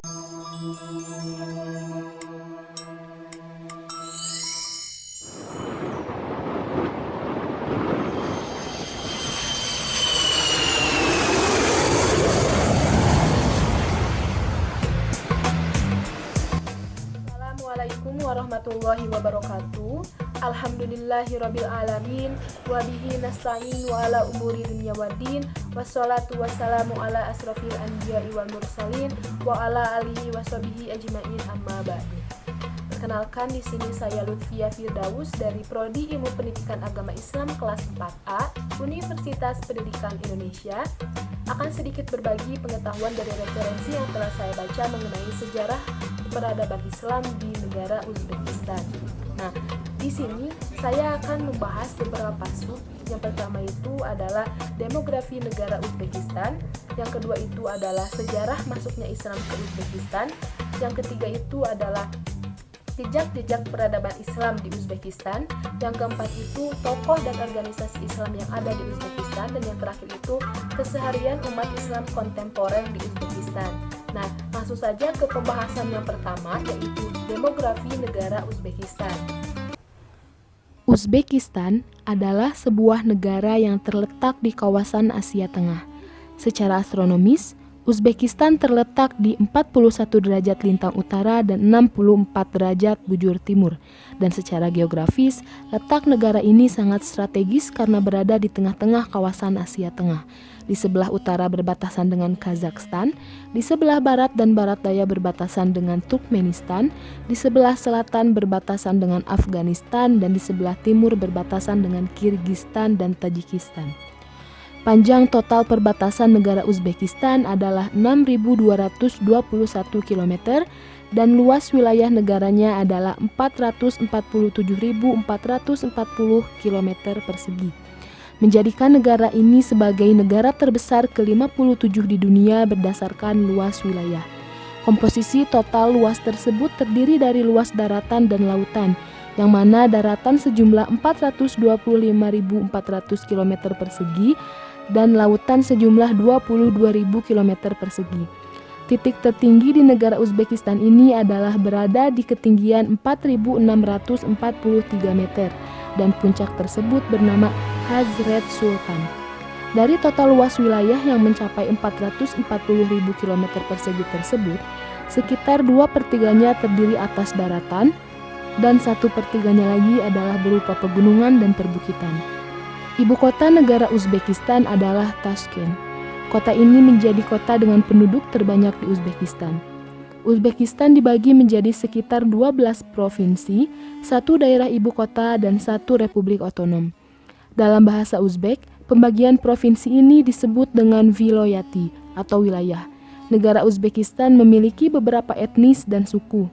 Assalamualaikum warahmatullahi wabarakatuh. Alhamdulillahirabbil alamin wa bihi nasta'in wa ala umuri dunya waddin wassalatu wassalamu ala asrofil anbiya'i wal mursalin wa ala alihi washabihi ajmain amma ba'du. Perkenalkan, di sini saya Lutfia Firdaus dari Prodi Ilmu Pendidikan Agama Islam kelas 4A Universitas Pendidikan Indonesia akan sedikit berbagi pengetahuan dari referensi yang telah saya baca mengenai sejarah peradaban Islam di negara Uzbekistan. Nah, di sini saya akan membahas beberapa sub. Yang pertama itu adalah demografi negara Uzbekistan, yang kedua itu adalah sejarah masuknya Islam ke Uzbekistan, yang ketiga itu adalah jejak-jejak peradaban Islam di Uzbekistan, yang keempat itu tokoh dan organisasi Islam yang ada di Uzbekistan, dan yang terakhir itu keseharian umat Islam kontemporer di Uzbekistan. Nah, langsung saja ke pembahasan yang pertama, yaitu demografi negara Uzbekistan. Uzbekistan adalah sebuah negara yang terletak di kawasan Asia Tengah. Secara astronomis, Uzbekistan terletak di 41 derajat lintang utara dan 64 derajat bujur timur. Dan secara geografis, letak negara ini sangat strategis karena berada di tengah-tengah kawasan Asia Tengah. Di sebelah utara berbatasan dengan Kazakhstan, di sebelah barat dan barat daya berbatasan dengan Turkmenistan, di sebelah selatan berbatasan dengan Afghanistan, dan di sebelah timur berbatasan dengan Kirgistan dan Tajikistan. Panjang total perbatasan negara Uzbekistan adalah 6.221 km dan luas wilayah negaranya adalah 447.440 km persegi. Menjadikan negara ini sebagai negara terbesar ke-57 di dunia berdasarkan luas wilayah. Komposisi total luas tersebut terdiri dari luas daratan dan lautan, yang mana daratan sejumlah 425.400 km persegi dan lautan sejumlah 22.000 km persegi. Titik tertinggi di negara Uzbekistan ini adalah berada di ketinggian 4.643 meter dan puncak tersebut bernama Hazret Sultan. Dari total luas wilayah yang mencapai 440.000 km persegi tersebut, sekitar 2/3-nya terdiri atas daratan dan 1/3-nya lagi adalah berupa pegunungan dan perbukitan. Ibu kota negara Uzbekistan adalah Tashkent. Kota ini menjadi kota dengan penduduk terbanyak di Uzbekistan. Uzbekistan dibagi menjadi sekitar 12 provinsi, 1 daerah ibu kota, dan 1 republik otonom. Dalam bahasa Uzbek, pembagian provinsi ini disebut dengan vilayati atau wilayah. Negara Uzbekistan memiliki beberapa etnis dan suku.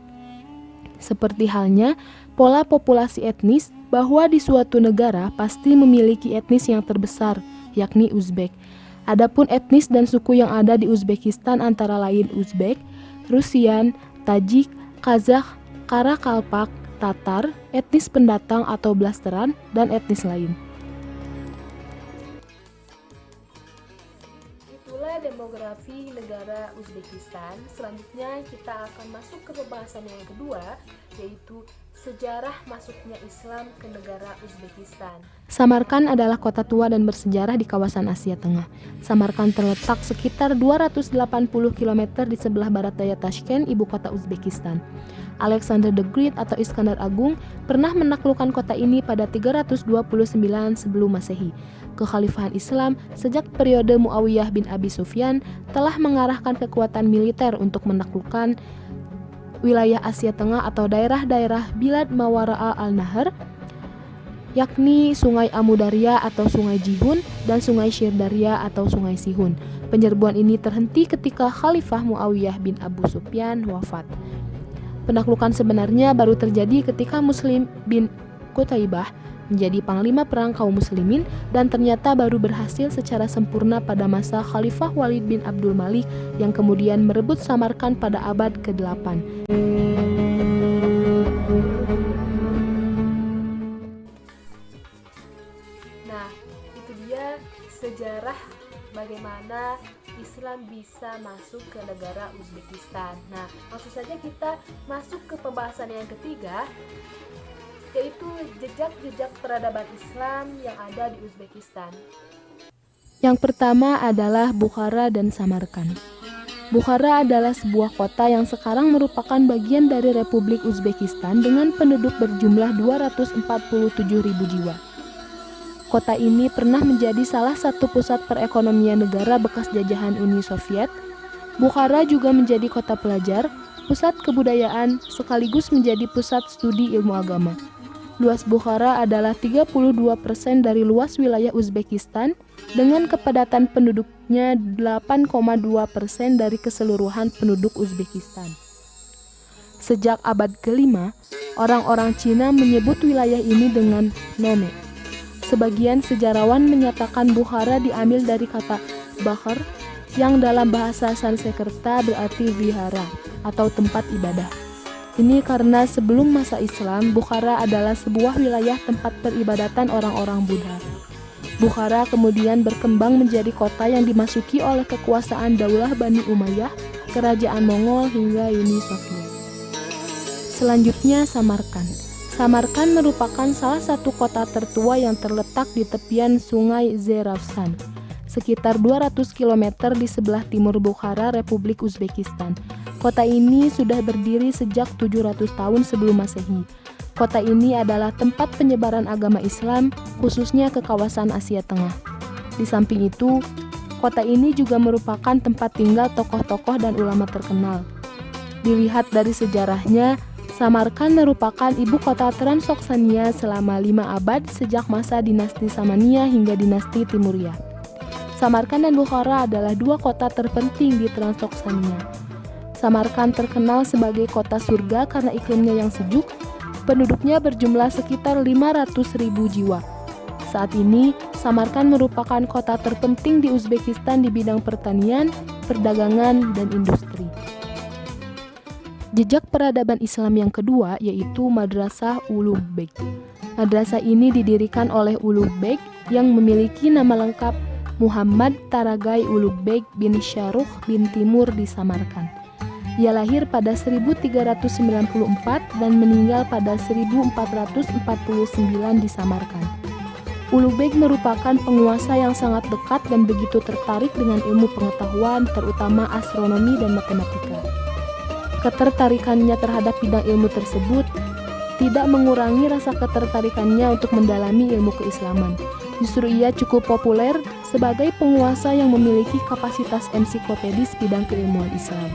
Seperti halnya pola populasi etnis, bahwa di suatu negara pasti memiliki etnis yang terbesar, yakni Uzbek. Adapun etnis dan suku yang ada di Uzbekistan antara lain Uzbek, Rusian, Tajik, Kazakh, Karakalpak, Tatar, etnis pendatang atau blasteran, dan etnis lain. Itulah demografi negara Uzbekistan. Selanjutnya kita akan masuk ke pembahasan yang kedua, yaitu sejarah masuknya Islam ke negara Uzbekistan. Samarkand adalah kota tua dan bersejarah di kawasan Asia Tengah. Samarkand terletak sekitar 280 km di sebelah barat daya Tashkent, ibu kota Uzbekistan. Alexander the Great atau Iskandar Agung pernah menaklukkan kota ini pada 329 sebelum Masehi. Kekhalifahan Islam sejak periode Muawiyah bin Abi Sufyan telah mengarahkan kekuatan militer untuk menaklukkan wilayah Asia Tengah atau daerah-daerah Bilad Mawara'a al-Nahar, yakni Sungai Amudarya atau Sungai Jihun dan Sungai Shirdarya atau Sungai Sihun. Penyerbuan ini terhenti ketika Khalifah Muawiyah bin Abu Sufyan wafat. Penaklukan sebenarnya baru terjadi ketika Muslim bin Qutaibah menjadi panglima perang kaum muslimin dan ternyata baru berhasil secara sempurna pada masa Khalifah Walid bin Abdul Malik yang kemudian merebut Samarkand pada abad ke-8. Nah, itu dia sejarah bagaimana Islam Islam bisa masuk ke negara Uzbekistan. Nah, langsung saja kita masuk ke pembahasan yang ketiga, yaitu jejak-jejak peradaban Islam yang ada di Uzbekistan. Yang pertama adalah Bukhara dan Samarkand. Bukhara adalah sebuah kota yang sekarang merupakan bagian dari Republik Uzbekistan dengan penduduk berjumlah 247.000 jiwa. Kota ini pernah menjadi salah satu pusat perekonomian negara bekas jajahan Uni Soviet. Bukhara juga menjadi kota pelajar, pusat kebudayaan, sekaligus menjadi pusat studi ilmu agama. Luas Bukhara adalah 32% dari luas wilayah Uzbekistan dengan kepadatan penduduknya 8,2% dari keseluruhan penduduk Uzbekistan. Sejak abad ke-5, orang-orang Cina menyebut wilayah ini dengan Nome. Sebagian sejarawan menyatakan Bukhara diambil dari kata Bakhar yang dalam bahasa Sanskerta berarti vihara atau tempat ibadah. Ini karena sebelum masa Islam, Bukhara adalah sebuah wilayah tempat peribadatan orang-orang Buddha. Bukhara kemudian berkembang menjadi kota yang dimasuki oleh kekuasaan Daulah Bani Umayyah, Kerajaan Mongol hingga Uni Soviet. Selanjutnya Samarkand. Samarkand merupakan salah satu kota tertua yang terletak di tepian Sungai Zeravsan, sekitar 200 km di sebelah timur Bukhara, Republik Uzbekistan. Kota ini sudah berdiri sejak 700 tahun sebelum Masehi. Kota ini adalah tempat penyebaran agama Islam, khususnya ke kawasan Asia Tengah. Di samping itu, kota ini juga merupakan tempat tinggal tokoh-tokoh dan ulama terkenal. Dilihat dari sejarahnya, Samarkand merupakan ibu kota Transoksania selama 5 abad sejak masa dinasti Samania hingga dinasti Timuria. Samarkand dan Bukhara adalah dua kota terpenting di Transoksania. Samarkand terkenal sebagai kota surga karena iklimnya yang sejuk, penduduknya berjumlah sekitar 500.000 jiwa. Saat ini, Samarkand merupakan kota terpenting di Uzbekistan di bidang pertanian, perdagangan, dan industri. Jejak peradaban Islam yang kedua yaitu Madrasah Ulugh Beg. Madrasah ini didirikan oleh Ulugh Beg yang memiliki nama lengkap Muhammad Taragai Ulugh Beg bin Shahrukh bin Timur di Samarkand. Ia lahir pada 1394 dan meninggal pada 1449 di Samarkand. Ulugh Beg merupakan penguasa yang sangat dekat dan begitu tertarik dengan ilmu pengetahuan, terutama astronomi dan matematika. Ketertarikannya terhadap bidang ilmu tersebut tidak mengurangi rasa ketertarikannya untuk mendalami ilmu keislaman. Justru ia cukup populer sebagai penguasa yang memiliki kapasitas ensiklopedis bidang keilmuan Islam.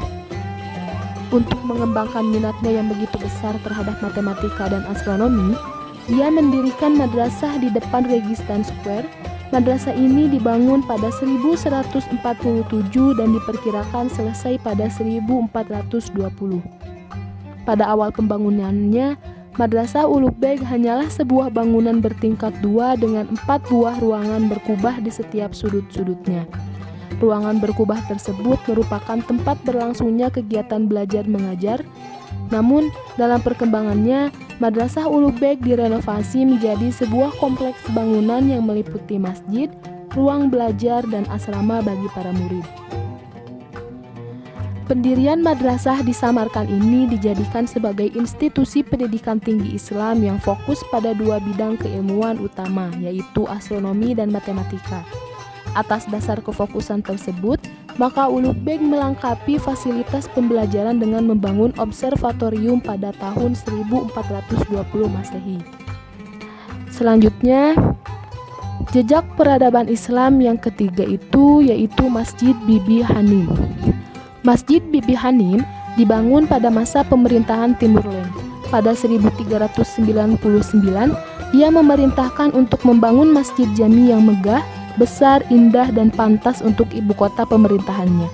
Untuk mengembangkan minatnya yang begitu besar terhadap matematika dan astronomi, ia mendirikan madrasah di depan Registan Square. Madrasah ini dibangun pada 1147 dan diperkirakan selesai pada 1420. Pada awal pembangunannya, Madrasah Ulugh Beg hanyalah sebuah bangunan bertingkat 2 dengan 4 buah ruangan berkubah di setiap sudut-sudutnya. Ruangan berkubah tersebut merupakan tempat berlangsungnya kegiatan belajar mengajar. Namun, dalam perkembangannya, Madrasah Ulugh Beg direnovasi menjadi sebuah kompleks bangunan yang meliputi masjid, ruang belajar, dan asrama bagi para murid. Pendirian madrasah di Samarkand ini dijadikan sebagai institusi pendidikan tinggi Islam yang fokus pada dua bidang keilmuan utama, yaitu astronomi dan matematika. Atas dasar kefokusan tersebut, maka Ulugh Beg melengkapi fasilitas pembelajaran dengan membangun observatorium pada tahun 1420 Masehi. Selanjutnya, jejak peradaban Islam yang ketiga yaitu Masjid Bibi Hanim. Masjid Bibi Hanim dibangun pada masa pemerintahan Timur Leng. Pada 1399, ia memerintahkan untuk membangun masjid jami yang megah, besar, indah, dan pantas untuk ibu kota pemerintahannya.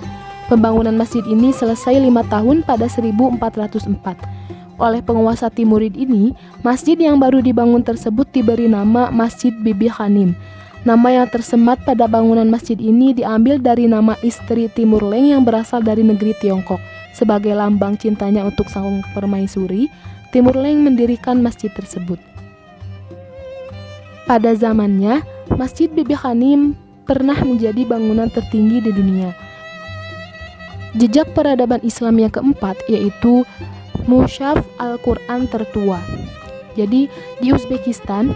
Pembangunan masjid ini selesai 5 tahun pada 1404. Oleh penguasa Timurid ini, masjid yang baru dibangun tersebut diberi nama Masjid Bibi Hanim. Nama yang tersemat pada bangunan masjid ini diambil dari nama istri Timur Leng yang berasal dari negeri Tiongkok. Sebagai lambang cintanya untuk sang permaisuri, Timur Leng mendirikan masjid tersebut. Pada zamannya, Masjid Bibi Hanim pernah menjadi bangunan tertinggi di dunia. Jejak peradaban Islam yang keempat yaitu Mushaf Al-Quran tertua. Jadi di Uzbekistan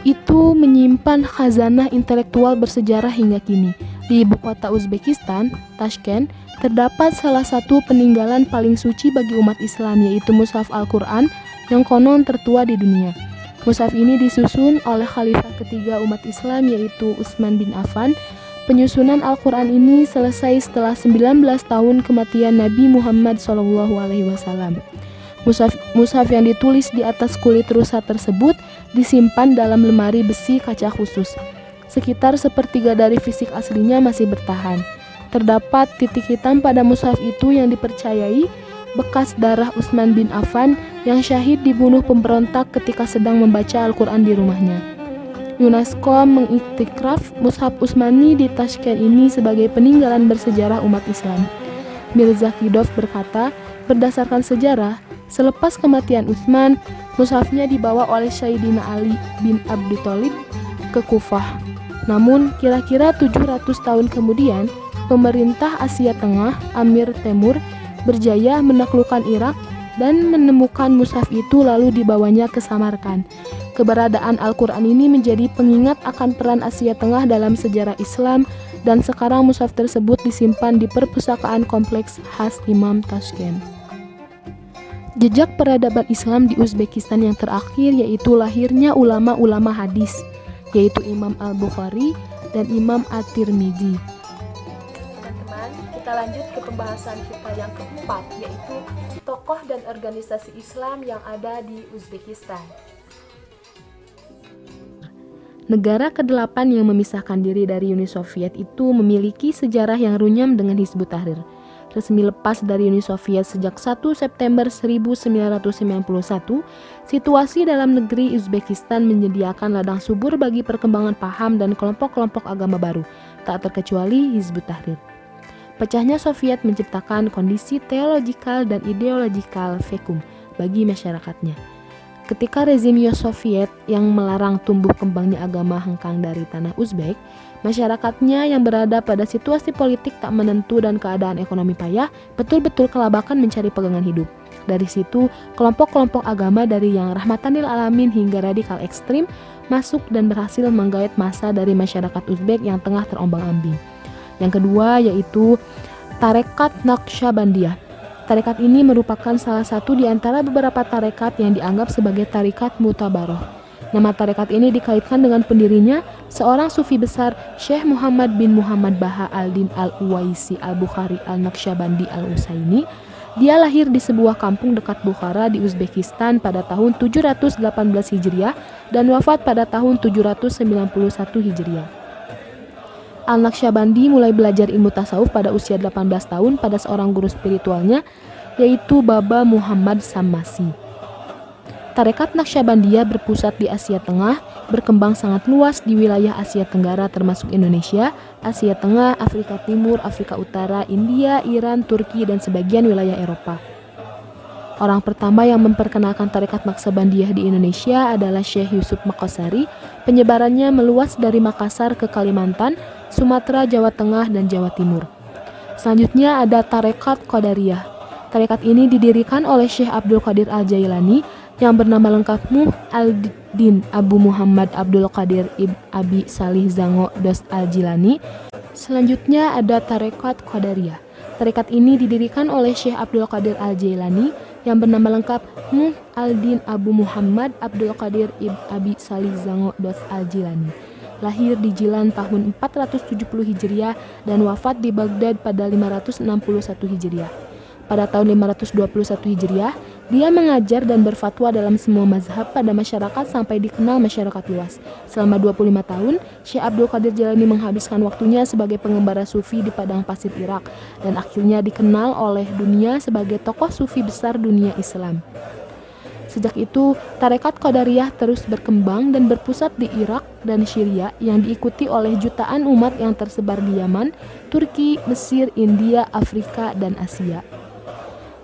itu menyimpan khazanah intelektual bersejarah hingga kini. Di ibu kota Uzbekistan, Tashkent, terdapat salah satu peninggalan paling suci bagi umat Islam yaitu Mushaf Al-Quran yang konon tertua di dunia. Mushaf ini disusun oleh khalifah ketiga umat Islam yaitu Utsman bin Affan. Penyusunan Al-Quran ini selesai setelah 19 tahun kematian Nabi Muhammad SAW. Mushaf yang ditulis di atas kulit rusa tersebut disimpan dalam lemari besi kaca khusus. Sekitar sepertiga dari fisik aslinya masih bertahan. Terdapat titik hitam pada mushaf itu yang dipercayai bekas darah Utsman bin Affan yang syahid dibunuh pemberontak ketika sedang membaca Al-Quran di rumahnya. UNESCO mengiktikraf Mushaf Utsmani di Tashkent ini sebagai peninggalan bersejarah umat Islam. Mirza Kidov berkata, berdasarkan sejarah, selepas kematian Utsman, mushafnya dibawa oleh Sayyidina Ali bin Abi Thalib ke Kufah. Namun, kira-kira 700 tahun kemudian, pemerintah Asia Tengah, Amir Temur, berjaya menaklukkan Irak dan menemukan mushaf itu lalu dibawanya ke Samarkand. Keberadaan Al-Quran ini menjadi pengingat akan peran Asia Tengah dalam sejarah Islam dan sekarang mushaf tersebut disimpan di perpustakaan kompleks khas Imam Tashkent. Jejak peradaban Islam di Uzbekistan yang terakhir yaitu lahirnya ulama-ulama hadis, yaitu Imam Al-Bukhari dan Imam At-Tirmidzi. Teman-teman, kita lanjut ke pembahasan kita yang keempat, yaitu tokoh dan organisasi Islam yang ada di Uzbekistan. Negara ke-8 yang memisahkan diri dari Uni Soviet itu memiliki sejarah yang runyam dengan Hizbut Tahrir. Resmi lepas dari Uni Soviet sejak 1 September 1991, situasi dalam negeri Uzbekistan menyediakan ladang subur bagi perkembangan paham dan kelompok-kelompok agama baru, tak terkecuali Hizbut Tahrir. Pecahnya Soviet menciptakan kondisi teologikal dan ideologikal vakum bagi masyarakatnya. Ketika rezim Soviet yang melarang tumbuh kembangnya agama hengkang dari tanah Uzbek, masyarakatnya yang berada pada situasi politik tak menentu dan keadaan ekonomi payah, betul-betul kelabakan mencari pegangan hidup. Dari situ, kelompok-kelompok agama dari yang rahmatanil alamin hingga radikal ekstrim masuk dan berhasil menggait massa dari masyarakat Uzbek yang tengah terombang-ambing. Yang kedua yaitu Tarekat Naqsyabandiyah. Tarekat ini merupakan salah satu di antara beberapa tarekat yang dianggap sebagai tarekat mutabaroh. Nama tarekat ini dikaitkan dengan pendirinya, seorang sufi besar, Syekh Muhammad bin Muhammad Baha al-Din al-Uwaisi al-Bukhari al-Naqsyabandi al-Usaini. Dia lahir di sebuah kampung dekat Bukhara di Uzbekistan pada tahun 718 Hijriah dan wafat pada tahun 791 Hijriah. Al-Naqsyabandi mulai belajar ilmu tasawuf pada usia 18 tahun pada seorang guru spiritualnya, yaitu Baba Muhammad Sammasi. Tarekat Naqsyabandiyah berpusat di Asia Tengah, berkembang sangat luas di wilayah Asia Tenggara termasuk Indonesia, Asia Tengah, Afrika Timur, Afrika Utara, India, Iran, Turki, dan sebagian wilayah Eropa. Orang pertama yang memperkenalkan tarekat Naqsyabandiyah di Indonesia adalah Syekh Yusuf Makassari. Penyebarannya meluas dari Makassar ke Kalimantan, Sumatera, Jawa Tengah, dan Jawa Timur. Selanjutnya ada Tarekat Qadariyah. Tarekat ini didirikan oleh Syekh Abdul Qadir Al-Jailani yang bernama lengkap Mu'addin Abu Muhammad Abdul Qadir Ibn Abi Salih Zango Dos Al-Jilani. Selanjutnya ada Tarekat Qadariyah. Tarekat ini didirikan oleh Syekh Abdul Qadir Al-Jailani yang bernama lengkap Mu'addin Abu Muhammad Abdul Qadir Ibn Abi Salih Zango Dos Al-Jilani. Lahir di Jilan tahun 470 Hijriah dan wafat di Baghdad pada 561 Hijriah. Pada tahun 521 Hijriah, dia mengajar dan berfatwa dalam semua mazhab pada masyarakat sampai dikenal masyarakat luas. Selama 25 tahun, Syekh Abdul Qadir Jailani menghabiskan waktunya sebagai pengembara sufi di padang pasir Irak dan akhirnya dikenal oleh dunia sebagai tokoh sufi besar dunia Islam. Sejak itu, Tarekat Qadariyah terus berkembang dan berpusat di Irak dan Syria yang diikuti oleh jutaan umat yang tersebar di Yaman, Turki, Mesir, India, Afrika, dan Asia.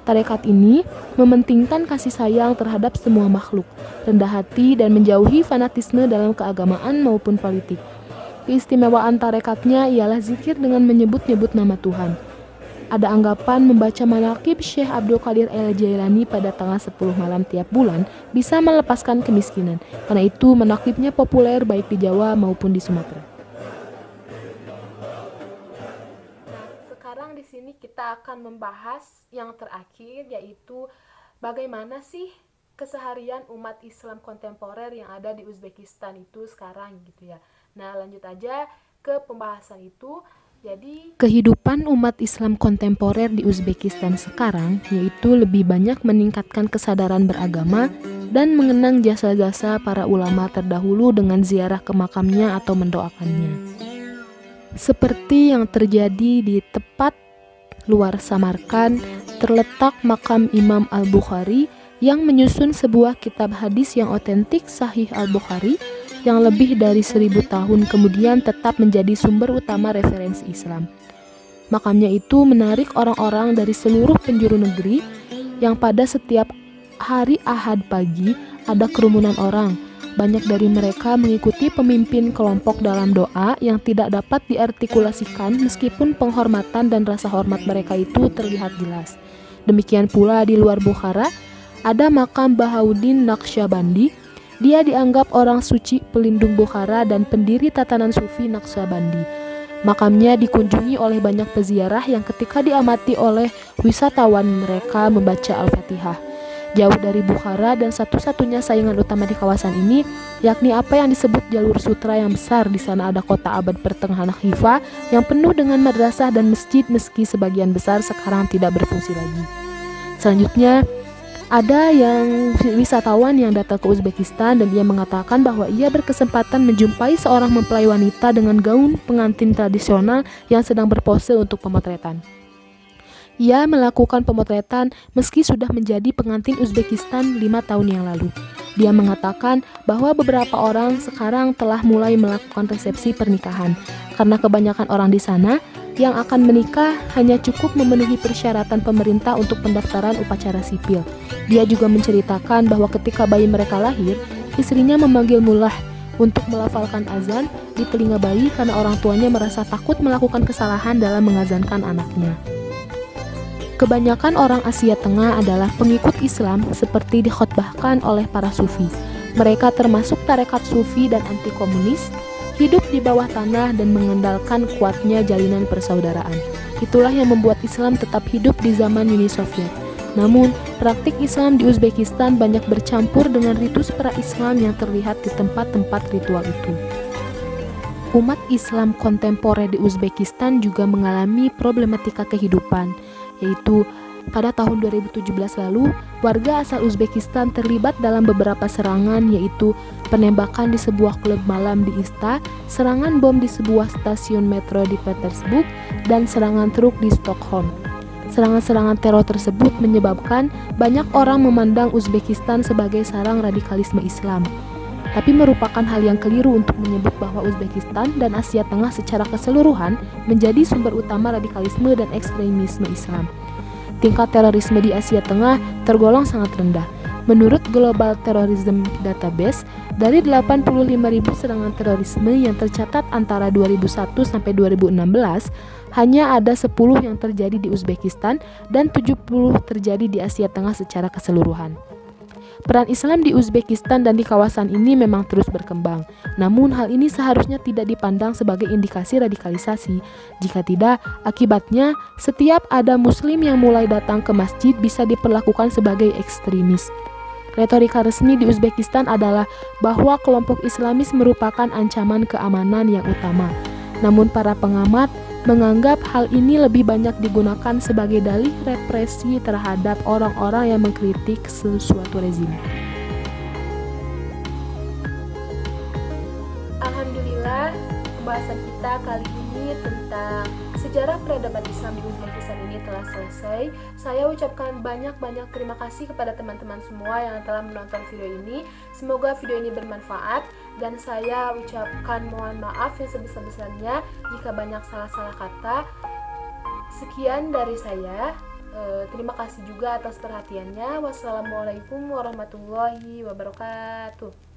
Tarekat ini mementingkan kasih sayang terhadap semua makhluk, rendah hati, dan menjauhi fanatisme dalam keagamaan maupun politik. Keistimewaan tarekatnya ialah zikir dengan menyebut-nyebut nama Tuhan. Ada anggapan membaca manaqib Syekh Abdul Qadir Al-Jailani pada tanggal 10 malam tiap bulan bisa melepaskan kemiskinan. Karena itu manaqibnya populer baik di Jawa maupun di Sumatera. Nah, sekarang di sini kita akan membahas yang terakhir, yaitu bagaimana sih keseharian umat Islam kontemporer yang ada di Uzbekistan itu sekarang gitu ya. Nah, lanjut aja ke pembahasan itu. Jadi, kehidupan umat Islam kontemporer di Uzbekistan sekarang yaitu lebih banyak meningkatkan kesadaran beragama dan mengenang jasa-jasa para ulama terdahulu dengan ziarah ke makamnya atau mendoakannya. Seperti yang terjadi di tepat luar Samarkand, terletak makam Imam Al-Bukhari yang menyusun sebuah kitab hadis yang otentik Sahih Al-Bukhari yang lebih dari 1000 tahun kemudian tetap menjadi sumber utama referensi Islam. Makamnya itu menarik orang-orang dari seluruh penjuru negeri yang pada setiap hari Ahad pagi ada kerumunan orang. Banyak dari mereka mengikuti pemimpin kelompok dalam doa yang tidak dapat diartikulasikan meskipun penghormatan dan rasa hormat mereka itu terlihat jelas. Demikian pula di luar Bukhara, ada makam Bahauddin Naqsyabandi. Dia dianggap orang suci pelindung Bukhara dan pendiri tatanan sufi Naqsyabandi. Makamnya dikunjungi oleh banyak peziarah yang ketika diamati oleh wisatawan mereka membaca Al-Fatihah. Jauh dari Bukhara dan satu-satunya saingan utama di kawasan ini, yakni apa yang disebut jalur sutra yang besar. Di sana ada kota abad pertengahan Khiva yang penuh dengan madrasah dan masjid meski sebagian besar sekarang tidak berfungsi lagi. Selanjutnya, ada yang wisatawan yang datang ke Uzbekistan dan dia mengatakan bahwa ia berkesempatan menjumpai seorang mempelai wanita dengan gaun pengantin tradisional yang sedang berpose untuk pemotretan. Ia melakukan pemotretan meski sudah menjadi pengantin Uzbekistan 5 tahun yang lalu. Dia mengatakan bahwa beberapa orang sekarang telah mulai melakukan resepsi pernikahan karena kebanyakan orang di sana yang akan menikah hanya cukup memenuhi persyaratan pemerintah untuk pendaftaran upacara sipil. Dia juga menceritakan bahwa ketika bayi mereka lahir, istrinya memanggil mullah untuk melafalkan azan di telinga bayi karena orang tuanya merasa takut melakukan kesalahan dalam mengazankan anaknya. Kebanyakan orang Asia Tengah adalah pengikut Islam seperti dikhotbahkan oleh para sufi. Mereka termasuk tarekat sufi dan anti komunis, hidup di bawah tanah dan mengandalkan kuatnya jalinan persaudaraan. Itulah yang membuat Islam tetap hidup di zaman Uni Soviet. Namun, praktik Islam di Uzbekistan banyak bercampur dengan ritus pra-Islam yang terlihat di tempat-tempat ritual itu. Umat Islam kontemporer di Uzbekistan juga mengalami problematika kehidupan, yaitu pada tahun 2017 lalu, warga asal Uzbekistan terlibat dalam beberapa serangan, yaitu penembakan di sebuah klub malam di Ista, serangan bom di sebuah stasiun metro di Petersburg, dan serangan truk di Stockholm. Serangan-serangan teror tersebut menyebabkan banyak orang memandang Uzbekistan sebagai sarang radikalisme Islam. Tapi merupakan hal yang keliru untuk menyebut bahwa Uzbekistan dan Asia Tengah secara keseluruhan menjadi sumber utama radikalisme dan ekstremisme Islam. Tingkat terorisme di Asia Tengah tergolong sangat rendah. Menurut Global Terrorism Database, dari 85.000 serangan terorisme yang tercatat antara 2001 sampai 2016, hanya ada 10 yang terjadi di Uzbekistan dan 70 terjadi di Asia Tengah secara keseluruhan. Peran Islam di Uzbekistan dan di kawasan ini memang terus berkembang. Namun hal ini seharusnya tidak dipandang sebagai indikasi radikalisasi. Jika tidak, akibatnya setiap ada muslim yang mulai datang ke masjid bisa diperlakukan sebagai ekstremis. Retorika resmi di Uzbekistan adalah bahwa kelompok Islamis merupakan ancaman keamanan yang utama. Namun para pengamat menganggap hal ini lebih banyak digunakan sebagai dalih represi terhadap orang-orang yang mengkritik sesuatu rezim. Alhamdulillah, pembahasan kita kali ini tentang sejarah peradaban Islam di Uzbekistan ini telah selesai. Saya ucapkan banyak-banyak terima kasih kepada teman-teman semua yang telah menonton video ini. Semoga video ini bermanfaat dan saya ucapkan mohon maaf yang sebesar-besarnya jika banyak salah-salah kata. Sekian dari saya. Terima kasih juga atas perhatiannya. Wassalamualaikum warahmatullahi wabarakatuh.